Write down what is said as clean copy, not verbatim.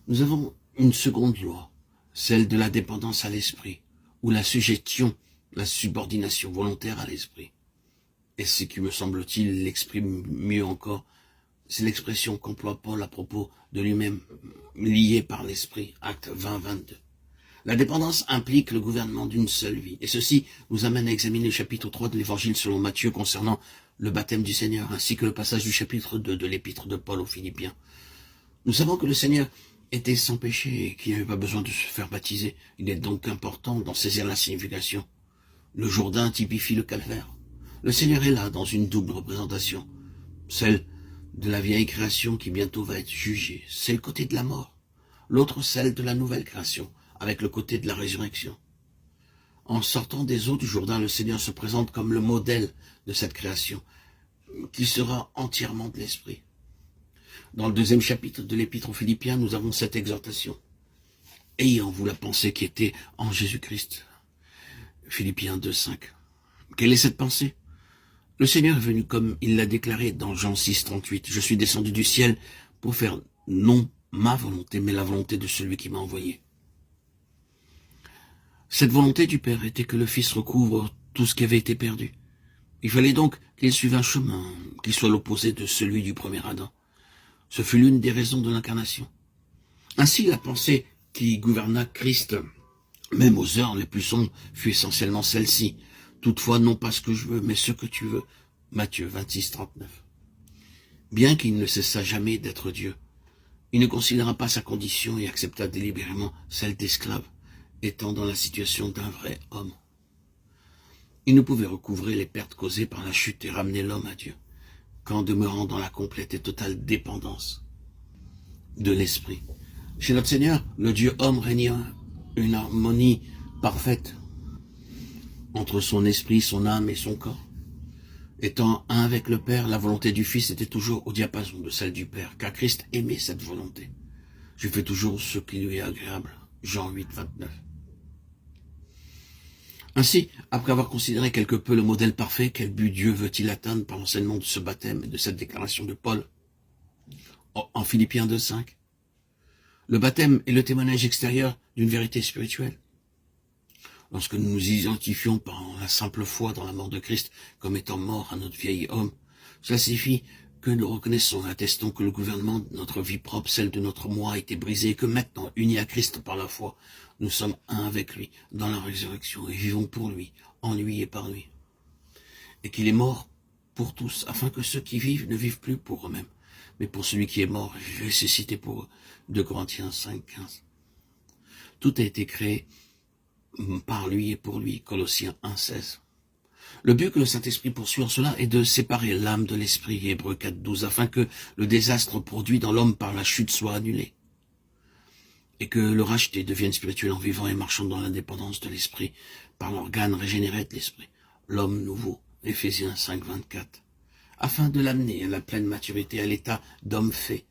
Nous avons une seconde loi, celle de la dépendance à l'esprit, ou la sujétion, la subordination volontaire à l'esprit. Et ce qui me semble-t-il l'exprime mieux encore, c'est l'expression qu'emploie Paul à propos de lui-même, lié par l'esprit, acte 20-22. La dépendance implique le gouvernement d'une seule vie, et ceci nous amène à examiner le chapitre 3 de l'évangile selon Matthieu concernant le baptême du Seigneur, ainsi que le passage du chapitre 2 de l'épître de Paul aux Philippiens. Nous savons que le Seigneur était sans péché et qu'il n'avait pas besoin de se faire baptiser. Il est donc important d'en saisir la signification. Le Jourdain typifie le calvaire. Le Seigneur est là dans une double représentation, celle de la vieille création qui bientôt va être jugée, c'est le côté de la mort, l'autre celle de la nouvelle création, avec le côté de la résurrection. En sortant des eaux du Jourdain, le Seigneur se présente comme le modèle de cette création, qui sera entièrement de l'esprit. Dans le deuxième chapitre de l'Épître aux Philippiens, nous avons cette exhortation. Ayez en vous la pensée qui était en Jésus-Christ. Philippiens 2,5. Quelle est cette pensée? Le Seigneur est venu comme il l'a déclaré dans Jean 6,38. Je suis descendu du ciel pour faire non ma volonté, mais la volonté de celui qui m'a envoyé. Cette volonté du Père était que le Fils recouvre tout ce qui avait été perdu. Il fallait donc qu'il suive un chemin, qu'il soit l'opposé de celui du premier Adam. Ce fut l'une des raisons de l'incarnation. Ainsi, la pensée qui gouverna Christ, même aux heures les plus sombres, fut essentiellement celle-ci. Toutefois, non pas ce que je veux, mais ce que tu veux. Matthieu 26,39. Bien qu'il ne cessa jamais d'être Dieu, il ne considéra pas sa condition et accepta délibérément celle d'esclave, étant dans la situation d'un vrai homme. Il ne pouvait recouvrer les pertes causées par la chute et ramener l'homme à Dieu, qu'en demeurant dans la complète et totale dépendance de l'esprit. Chez notre Seigneur, le Dieu homme régnait une harmonie parfaite entre son esprit, son âme et son corps. Étant un avec le Père, la volonté du Fils était toujours au diapason de celle du Père, car Christ aimait cette volonté. Je fais toujours ce qui lui est agréable. Jean 8,29. Ainsi, après avoir considéré quelque peu le modèle parfait, quel but Dieu veut-il atteindre par l'enseignement de ce baptême et de cette déclaration de Paul en Philippiens 2,5? Le baptême est le témoignage extérieur d'une vérité spirituelle. Lorsque nous nous identifions par la simple foi dans la mort de Christ comme étant mort à notre vieil homme, cela signifie que nous reconnaissons et attestons que le gouvernement de notre vie propre, celle de notre moi, a été brisé et que maintenant, unis à Christ par la foi, nous sommes un avec lui dans la résurrection et vivons pour lui, en lui et par lui. Et qu'il est mort pour tous, afin que ceux qui vivent ne vivent plus pour eux-mêmes, mais pour celui qui est mort et ressuscité pour eux. 2 Corinthiens 5,15. Tout a été créé par lui et pour lui. Colossiens 1,16. Le but que le Saint-Esprit poursuit en cela est de séparer l'âme de l'esprit, Hébreux 4,12, afin que le désastre produit dans l'homme par la chute soit annulé, et que le racheté devienne spirituel en vivant et marchant dans l'indépendance de l'esprit, par l'organe régénéré de l'esprit, l'homme nouveau, Éphésiens 5,24, afin de l'amener à la pleine maturité, à l'état d'homme fait,